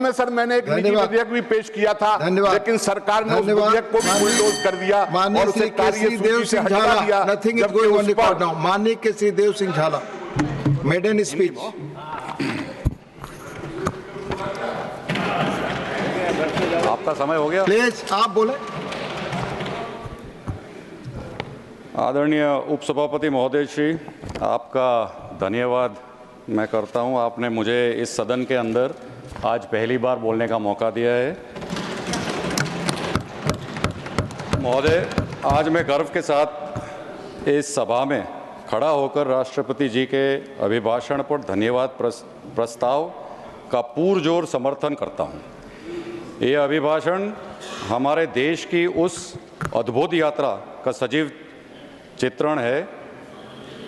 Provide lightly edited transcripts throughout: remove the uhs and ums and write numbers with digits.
में सर मैंने एक निजी विधेयक भी पेश किया था, लेकिन सरकार ने उस विधेयक को भी बुलडोज कर दिया और उसे कार्यसूची से हटा दिया। माननीय केसरी देव सिंह झाला, मेडन स्पीच। आपका समय हो गया, प्लीज आप बोले। आदरणीय उपसभापति महोदय श्री, आपका धन्यवाद मैं करता हूं। आपने मुझे इस सदन के अंदर आज पहली बार बोलने का मौका दिया है। महोदय, आज मैं गर्व के साथ इस सभा में खड़ा होकर राष्ट्रपति जी के अभिभाषण पर धन्यवाद प्रस्ताव का पुरजोर समर्थन करता हूं। ये अभिभाषण हमारे देश की उस अद्भुत यात्रा का सजीव चित्रण है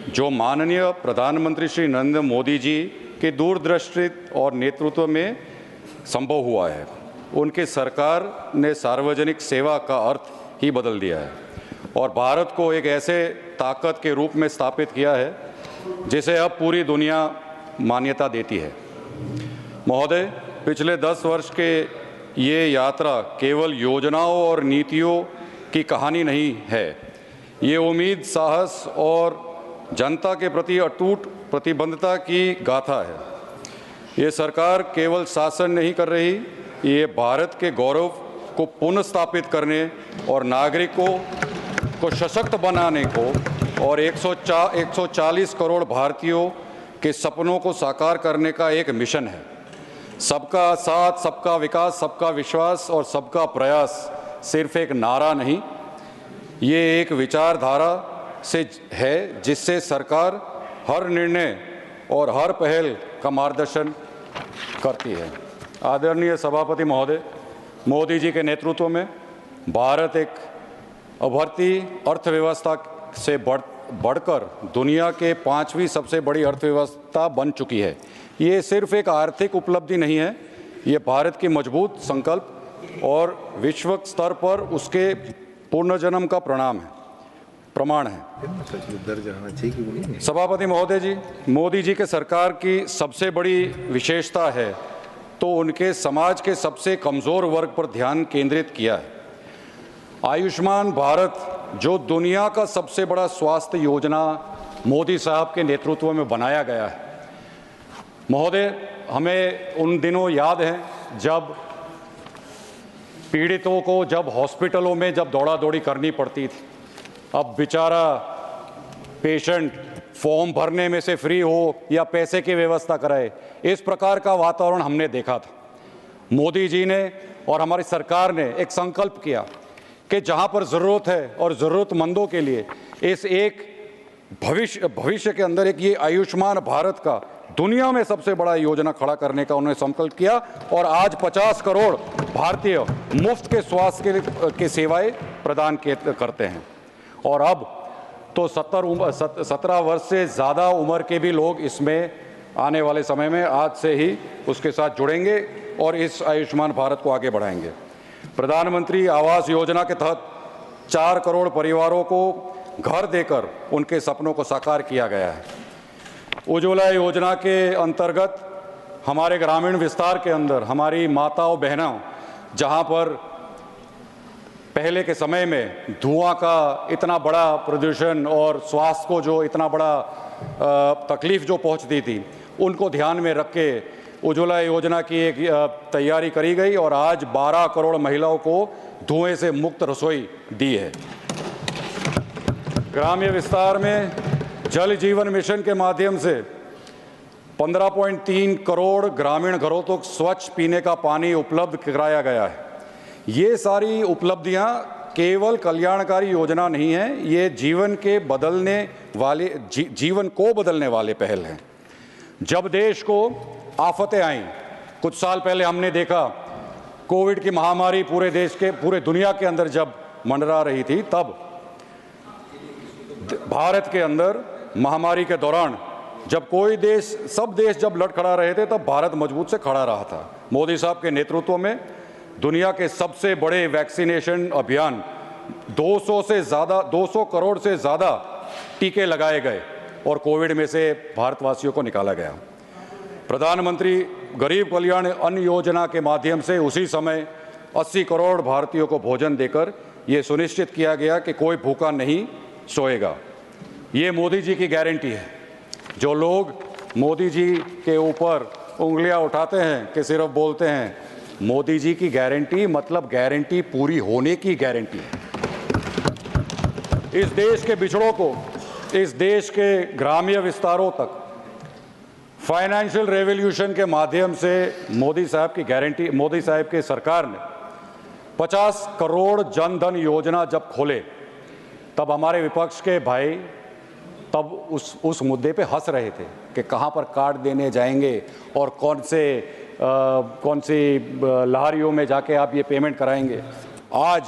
जो माननीय प्रधानमंत्री श्री नरेंद्र मोदी जी के दूरदृष्टि और नेतृत्व में संभव हुआ है। उनकी सरकार ने सार्वजनिक सेवा का अर्थ ही बदल दिया है और भारत को एक ऐसे ताकत के रूप में स्थापित किया है जिसे अब पूरी दुनिया मान्यता देती है। महोदय, पिछले 10 वर्ष के ये यात्रा केवल योजनाओं और नीतियों की कहानी नहीं है, ये उम्मीद, साहस और जनता के प्रति अटूट प्रतिबद्धता की गाथा है। ये सरकार केवल शासन नहीं कर रही, ये भारत के गौरव को पुनर्स्थापित करने और नागरिकों को सशक्त बनाने को और 140 करोड़ भारतीयों के सपनों को साकार करने का एक मिशन है। सबका साथ, सबका विकास, सबका विश्वास और सबका प्रयास सिर्फ एक नारा नहीं, ये एक विचारधारा से है जिससे सरकार हर निर्णय और हर पहल का मार्गदर्शन करती है। आदरणीय सभापति महोदय, मोदी जी के नेतृत्व में भारत एक उभरती अर्थव्यवस्था से बढ़कर दुनिया के 5वीं सबसे बड़ी अर्थव्यवस्था बन चुकी है। ये सिर्फ एक आर्थिक उपलब्धि नहीं है, ये भारत की मजबूत संकल्प और विश्व स्तर पर उसके पुनर्जन्म का प्रमाण है। सभापति महोदय जी, मोदी जी के सरकार की सबसे बड़ी विशेषता है तो उनके समाज के सबसे कमज़ोर वर्ग पर ध्यान केंद्रित किया है। आयुष्मान भारत जो दुनिया का सबसे बड़ा स्वास्थ्य योजना मोदी साहब के नेतृत्व में बनाया गया है। महोदय, हमें उन दिनों याद हैं जब पीड़ितों को जब हॉस्पिटलों में जब दौड़ा दौड़ी करनी पड़ती थी। अब बेचारा पेशेंट फॉर्म भरने में से फ्री हो या पैसे की व्यवस्था कराए, इस प्रकार का वातावरण हमने देखा था। मोदी जी ने और हमारी सरकार ने एक संकल्प किया कि जहां पर ज़रूरत है और ज़रूरतमंदों के लिए इस एक भविष्य के अंदर एक ये आयुष्मान भारत का दुनिया में सबसे बड़ा योजना खड़ा करने का उन्होंने संकल्प किया और आज 50 करोड़ भारतीय मुफ्त के स्वास्थ्य के सेवाएं प्रदान करते हैं। और अब तो 17 वर्ष से ज़्यादा उम्र के भी लोग इसमें आने वाले समय में आज से ही उसके साथ जुड़ेंगे और इस आयुष्मान भारत को आगे बढ़ाएंगे। प्रधानमंत्री आवास योजना के तहत 4 करोड़ परिवारों को घर देकर उनके सपनों को साकार किया गया है। उज्ज्वला योजना के अंतर्गत हमारे ग्रामीण विस्तार के अंदर हमारी माताओं बहनों, जहां पर पहले के समय में धुआं का इतना बड़ा प्रदूषण और स्वास्थ्य को जो इतना बड़ा तकलीफ जो पहुंचती थी, उनको ध्यान में रख के उज्ज्वला योजना की एक तैयारी करी गई और आज 12 करोड़ महिलाओं को धुएं से मुक्त रसोई दी है। ग्राम्य विस्तार में जल जीवन मिशन के माध्यम से 15.3 करोड़ ग्रामीण घरों तक स्वच्छ पीने का पानी उपलब्ध कराया गया है। ये सारी उपलब्धियां केवल कल्याणकारी योजना नहीं है, ये जीवन को बदलने वाले पहल हैं। जब देश को आफतें आईं, कुछ साल पहले हमने देखा कोविड की महामारी पूरे दुनिया के अंदर जब मंडरा रही थी, तब भारत के अंदर महामारी के दौरान जब सब देश जब लड़खड़ा रहे थे, तब भारत मजबूत से खड़ा रहा था। मोदी साहब के नेतृत्व में दुनिया के सबसे बड़े वैक्सीनेशन अभियान 200 करोड़ से ज़्यादा टीके लगाए गए और कोविड में से भारतवासियों को निकाला गया। प्रधानमंत्री गरीब कल्याण अन्न योजना के माध्यम से उसी समय 80 करोड़ भारतीयों को भोजन देकर ये सुनिश्चित किया गया कि कोई भूखा नहीं सोएगा। ये मोदी जी की गारंटी है। जो लोग मोदी जी के ऊपर उंगलियां उठाते हैं कि सिर्फ बोलते हैं, मोदी जी की गारंटी मतलब गारंटी पूरी होने की गारंटी है। इस देश के बिछड़ों को, इस देश के ग्रामीण विस्तारों तक फाइनेंशियल रेवोल्यूशन के माध्यम से मोदी साहब की गारंटी, मोदी साहब की सरकार ने 50 करोड़ जन धन योजना जब खोले, तब हमारे विपक्ष के भाई तब उस मुद्दे पे हंस रहे थे कि कहाँ पर कार्ड देने जाएंगे और कौन सी लहारियों में जाके आप ये पेमेंट कराएंगे। आज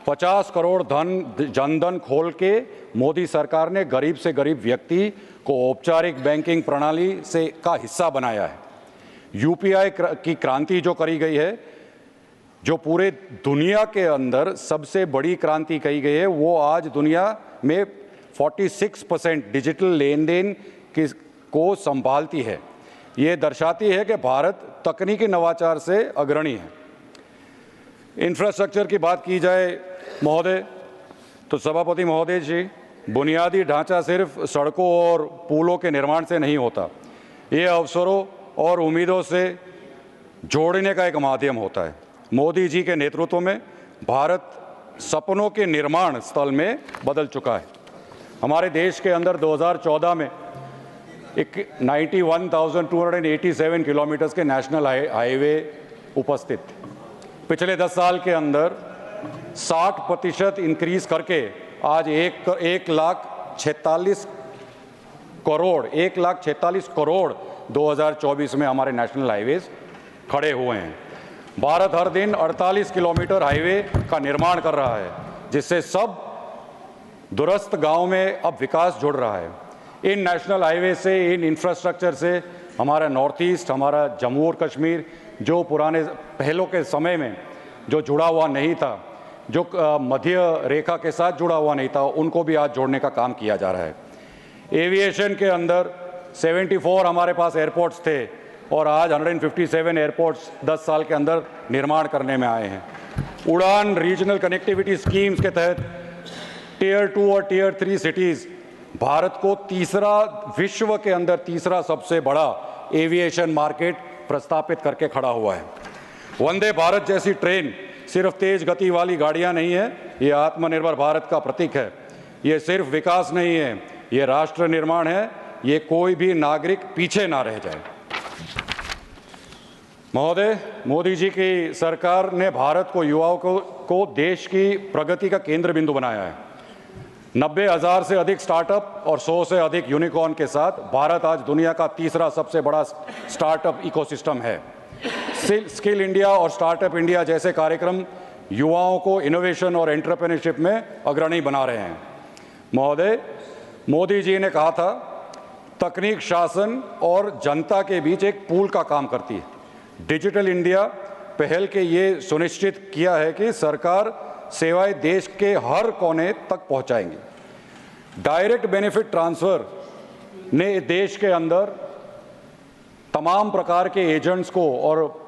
50 करोड़ जनधन खोल के मोदी सरकार ने गरीब से गरीब व्यक्ति को औपचारिक बैंकिंग प्रणाली से का हिस्सा बनाया है। यूपीआई की क्रांति जो करी गई है, जो पूरे दुनिया के अंदर सबसे बड़ी क्रांति कही गई है, वो आज दुनिया में 46% डिजिटल लेन देन को संभालती है। ये दर्शाती है कि भारत तकनीकी नवाचार से अग्रणी है। इंफ्रास्ट्रक्चर की बात की जाए महोदय, तो सभापति महोदय जी, बुनियादी ढांचा सिर्फ सड़कों और पुलों के निर्माण से नहीं होता। ये अवसरों और उम्मीदों से जोड़ने का एक माध्यम होता है। मोदी जी के नेतृत्व में भारत सपनों के निर्माण स्थल में बदल चुका है। हमारे देश के अंदर 2014 में 91,287 किलोमीटर के नेशनल हाईवे उपस्थित थे। पिछले 10 साल के अंदर 60% इंक्रीज करके आज 1,46 करोड़ 2024 में हमारे नेशनल हाईवेज खड़े हुए हैं। भारत हर दिन 48 किलोमीटर हाईवे का निर्माण कर रहा है, जिससे सब दूरस्थ गांव में अब विकास जुड़ रहा है। इन नेशनल हाईवे से, इन इंफ्रास्ट्रक्चर से हमारा नॉर्थ ईस्ट, हमारा जम्मू और कश्मीर, जो पुराने पहलों के समय में जो जुड़ा हुआ नहीं था, जो मध्य रेखा के साथ जुड़ा हुआ नहीं था, उनको भी आज जोड़ने का काम किया जा रहा है। एविएशन के अंदर 74 हमारे पास एयरपोर्ट्स थे और आज 157 एयरपोर्ट्स 10 साल के अंदर निर्माण करने में आए हैं। उड़ान रीजनल कनेक्टिविटी स्कीम्स के तहत टियर 2 और टियर 3 सिटीज़ भारत को विश्व के अंदर तीसरा सबसे बड़ा एविएशन मार्केट प्रस्तापित करके खड़ा हुआ है। वंदे भारत जैसी ट्रेन सिर्फ तेज गति वाली गाड़ियां नहीं है, ये आत्मनिर्भर भारत का प्रतीक है। ये सिर्फ विकास नहीं है, ये राष्ट्र निर्माण है। ये कोई भी नागरिक पीछे ना रह जाए। महोदय, मोदी जी की सरकार ने भारत को, युवाओं को देश की प्रगति का केंद्र बिंदु बनाया है। 90,000 से अधिक स्टार्टअप और 100 से अधिक यूनिकॉर्न के साथ भारत आज दुनिया का तीसरा सबसे बड़ा स्टार्टअप इकोसिस्टम है। स्किल इंडिया और स्टार्टअप इंडिया जैसे कार्यक्रम युवाओं को इनोवेशन और एंटरप्रेन्योरशिप में अग्रणी बना रहे हैं। महोदय, मोदी जी ने कहा था, तकनीक शासन और जनता के बीच एक पुल का काम करती है। डिजिटल इंडिया पहल के ये सुनिश्चित किया है कि सरकार सेवाएं देश के हर कोने तक पहुंचाएंगी। डायरेक्ट बेनिफिट ट्रांसफर ने देश के अंदर तमाम प्रकार के एजेंट्स को और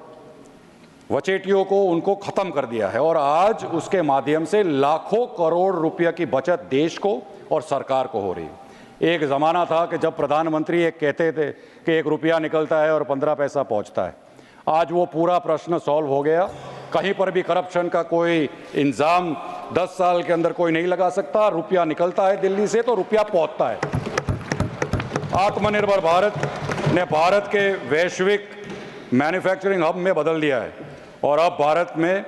वचेटियों को उनको खत्म कर दिया है और आज उसके माध्यम से लाखों करोड़ रुपया की बचत देश को और सरकार को हो रही है। एक ज़माना था कि जब प्रधानमंत्री एक कहते थे कि 1 रुपया निकलता है और 15 पैसा पहुंचता है। आज वो पूरा प्रश्न सॉल्व हो गया। कहीं पर भी करप्शन का कोई इंजाम 10 साल के अंदर कोई नहीं लगा सकता। रुपया निकलता है दिल्ली से तो रुपया पहुंचता है। आत्मनिर्भर भारत ने भारत के वैश्विक मैन्युफैक्चरिंग हब में बदल दिया है और अब भारत में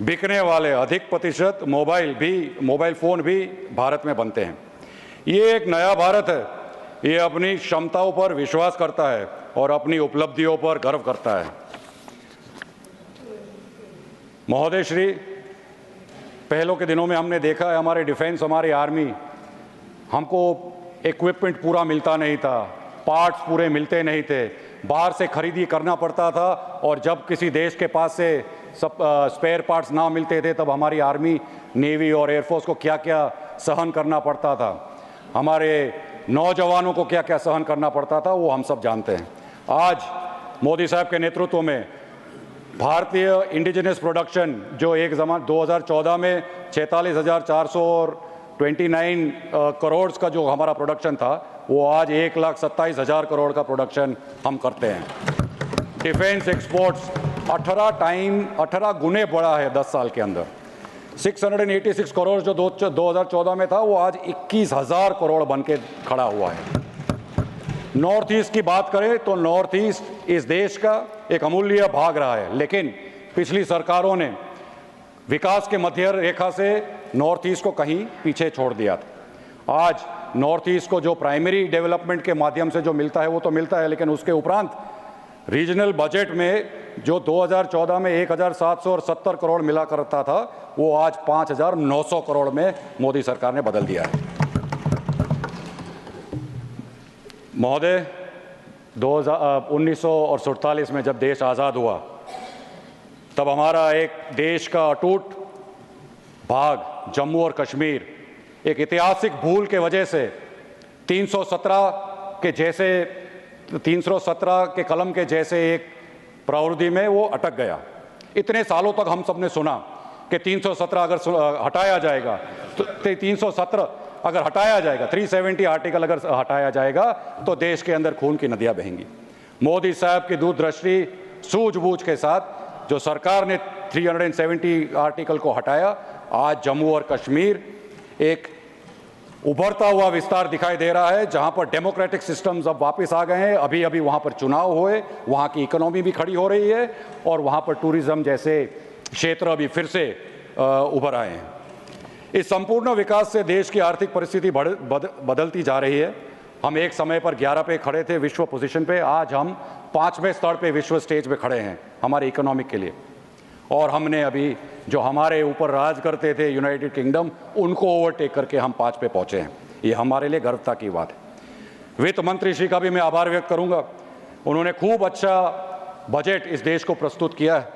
बिकने वाले अधिक प्रतिशत मोबाइल फ़ोन भी भारत में बनते हैं। ये एक नया भारत है। ये अपनी क्षमताओं पर विश्वास करता है और अपनी उपलब्धियों पर गर्व करता है। महोदय श्री, पहलों के दिनों में हमने देखा है हमारे डिफेंस, हमारी आर्मी, हमको इक्विपमेंट पूरा मिलता नहीं था, पार्ट्स पूरे मिलते नहीं थे, बाहर से खरीदी करना पड़ता था और जब किसी देश के पास से सब स्पेयर पार्ट्स ना मिलते थे तब हमारी आर्मी, नेवी और एयरफोर्स को क्या क्या सहन करना पड़ता था, हमारे नौजवानों को क्या क्या सहन करना पड़ता था, वो हम सब जानते हैं। आज मोदी साहब के नेतृत्व में भारतीय इंडिजिनस प्रोडक्शन जो एक ज़माना 2014 में 46,429 करोड़ का जो हमारा प्रोडक्शन था, वो आज 1,27,000 करोड़ का प्रोडक्शन हम करते हैं। डिफेंस एक्सपोर्ट्स 18 गुने बढ़ा है 10 साल के अंदर। 686 करोड़ जो 2014 में था, वो आज 21,000 करोड़ बन के खड़ा हुआ है। नॉर्थ ईस्ट की बात करें तो नॉर्थ ईस्ट इस देश का एक अमूल्य भाग रहा है, लेकिन पिछली सरकारों ने विकास के मध्य रेखा से नॉर्थ ईस्ट को कहीं पीछे छोड़ दिया था। आज नॉर्थ ईस्ट को जो प्राइमरी डेवलपमेंट के माध्यम से जो मिलता है वो तो मिलता है, लेकिन उसके उपरांत रीजनल बजट में जो 2014 में 1,770 करोड़ मिला करता था, वो आज 5,900 करोड़ में मोदी सरकार ने बदल दिया है। महोदय, 1947 में जब देश आज़ाद हुआ, तब हमारा एक देश का अटूट भाग जम्मू और कश्मीर एक ऐतिहासिक भूल के वजह से 317 के कलम के जैसे एक प्रवृत्ति में वो अटक गया। इतने सालों तक हम सब ने सुना कि 317 अगर हटाया जाएगा तो 317 अगर हटाया जाएगा, 370 आर्टिकल अगर हटाया जाएगा तो देश के अंदर खून की नदियां बहेंगी। मोदी साहब की दूरदृष्टि, सूझबूझ के साथ जो सरकार ने 370 आर्टिकल को हटाया, आज जम्मू और कश्मीर एक उभरता हुआ विस्तार दिखाई दे रहा है, जहां पर डेमोक्रेटिक सिस्टम्स अब वापस आ गए हैं। अभी अभी वहां पर चुनाव हुए, वहां की इकोनॉमी भी खड़ी हो रही है और वहां पर टूरिज्म जैसे क्षेत्र अभी फिर से उभर आए हैं। इस संपूर्ण विकास से देश की आर्थिक परिस्थिति बदलती जा रही है। हम एक समय पर 11 पे खड़े थे विश्व पोजीशन पे, आज हम 5वें स्तर पे विश्व स्टेज पे खड़े हैं हमारे इकोनॉमिक के लिए। और हमने अभी जो हमारे ऊपर राज करते थे यूनाइटेड किंगडम, उनको ओवरटेक करके हम 5 पे पहुंचे हैं। ये हमारे लिए गर्वता की बात है। वित्त मंत्री श्री का भी मैं आभार व्यक्त करूंगा। उन्होंने खूब अच्छा बजट इस देश को प्रस्तुत किया है।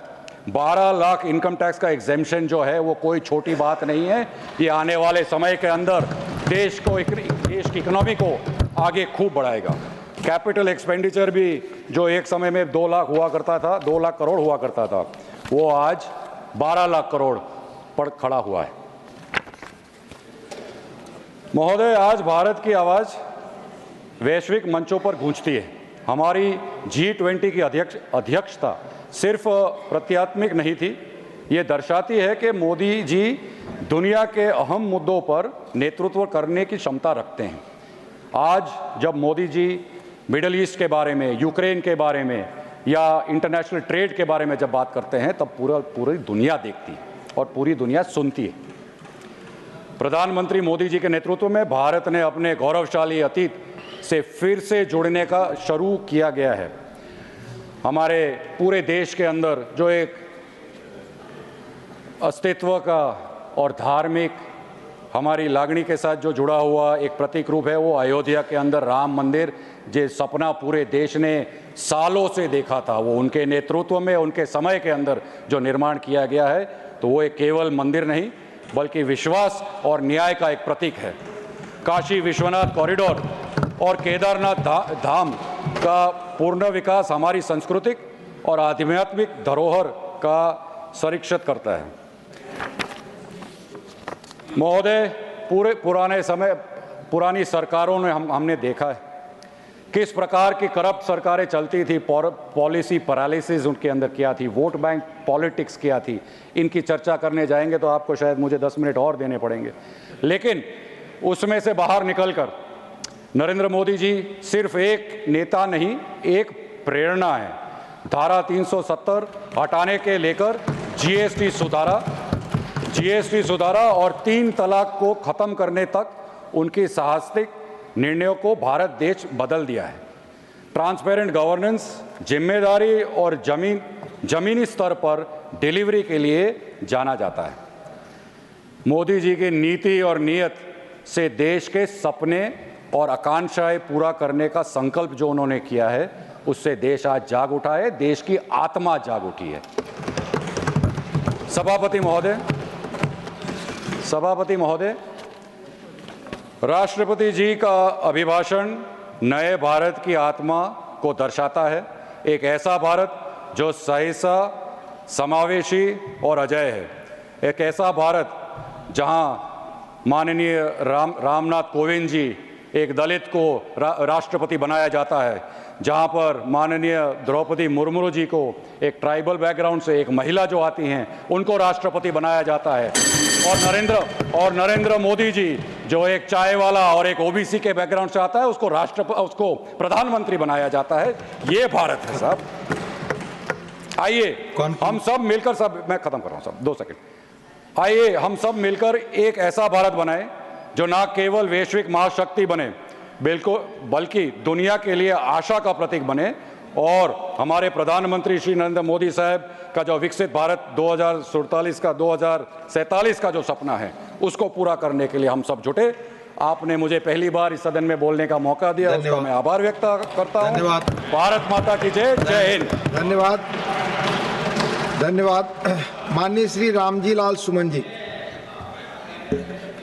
12 लाख इनकम टैक्स का एग्जेम्पशन जो है वो कोई छोटी बात नहीं है। ये आने वाले समय के अंदर देश की इकोनॉमी को आगे खूब बढ़ाएगा। कैपिटल एक्सपेंडिचर भी जो एक समय में 2 लाख हुआ करता था, 2 लाख करोड़ हुआ करता था, वो आज 12 लाख करोड़ पर खड़ा हुआ है। महोदय, आज भारत की आवाज वैश्विक मंचों पर गूंजती है। हमारी G20 की अध्यक्षता सिर्फ प्रतीकात्मक नहीं थी, ये दर्शाती है कि मोदी जी दुनिया के अहम मुद्दों पर नेतृत्व करने की क्षमता रखते हैं। आज जब मोदी जी मिडिल ईस्ट के बारे में, यूक्रेन के बारे में या इंटरनेशनल ट्रेड के बारे में जब बात करते हैं, तब पूरी दुनिया देखती है और पूरी दुनिया सुनती है। प्रधानमंत्री मोदी जी के नेतृत्व में भारत ने अपने गौरवशाली अतीत से फिर से जुड़ने का शुरू किया गया है। हमारे पूरे देश के अंदर जो एक अस्तित्व का और धार्मिक हमारी लागणी के साथ जो जुड़ा हुआ एक प्रतीक रूप है, वो अयोध्या के अंदर राम मंदिर, जो सपना पूरे देश ने सालों से देखा था, वो उनके नेतृत्व में, उनके समय के अंदर जो निर्माण किया गया है, तो वो एक केवल मंदिर नहीं बल्कि विश्वास और न्याय का एक प्रतीक है। काशी विश्वनाथ कॉरिडोर और केदारनाथ धाम का पूर्ण विकास हमारी सांस्कृतिक और आध्यात्मिक धरोहर का संरक्षण करता है। महोदय, पुरानी सरकारों ने हमने देखा है किस प्रकार की करप्ट सरकारें चलती थी, पॉलिसी पैरालिसिस उनके अंदर क्या थी, वोट बैंक पॉलिटिक्स क्या थी। इनकी चर्चा करने जाएंगे तो आपको शायद मुझे 10 मिनट और देने पड़ेंगे, लेकिन उसमें से बाहर निकलकर नरेंद्र मोदी जी सिर्फ एक नेता नहीं, एक प्रेरणा है। धारा 370 हटाने के लेकर जीएसटी सुधारा और 3 तलाक को खत्म करने तक उनकी साहसिक निर्णयों को भारत देश बदल दिया है। ट्रांसपेरेंट गवर्नेंस, जिम्मेदारी और जमीनी स्तर पर डिलीवरी के लिए जाना जाता है। मोदी जी की नीति और नीयत से देश के सपने और आकांक्षाएं पूरा करने का संकल्प जो उन्होंने किया है, उससे देश आज जाग उठा है, देश की आत्मा जाग उठी है। सभापति महोदय, राष्ट्रपति जी का अभिभाषण नए भारत की आत्मा को दर्शाता है। एक ऐसा भारत जो सहिष्णु, समावेशी और अजेय है। एक ऐसा भारत जहां माननीय रामनाथ कोविंद जी एक दलित को राष्ट्रपति बनाया जाता है, जहां पर माननीय द्रौपदी मुर्मू जी को एक ट्राइबल बैकग्राउंड से एक महिला जो आती हैं उनको राष्ट्रपति बनाया जाता है, और नरेंद्र मोदी जी जो एक चाय वाला और एक ओबीसी के बैकग्राउंड से आता है उसको प्रधानमंत्री बनाया जाता है। ये भारत है साहब। आइए हम सब मिलकर, मैं खत्म कर रहा हूं साहब, 2 सेकंड। आइए हम सब मिलकर एक ऐसा भारत बनाएं जो ना केवल वैश्विक महाशक्ति बने बल्कि दुनिया के लिए आशा का प्रतीक बने, और हमारे प्रधानमंत्री श्री नरेंद्र मोदी साहब का जो विकसित भारत 2047 का जो सपना है उसको पूरा करने के लिए हम सब जुटे। आपने मुझे पहली बार इस सदन में बोलने का मौका दिया, उसका मैं आभार व्यक्त करता हूं। धन्यवाद। भारत माता की जय। जय हिंद। धन्यवाद। धन्यवाद। माननीय श्री रामजी लाल सुमन जी।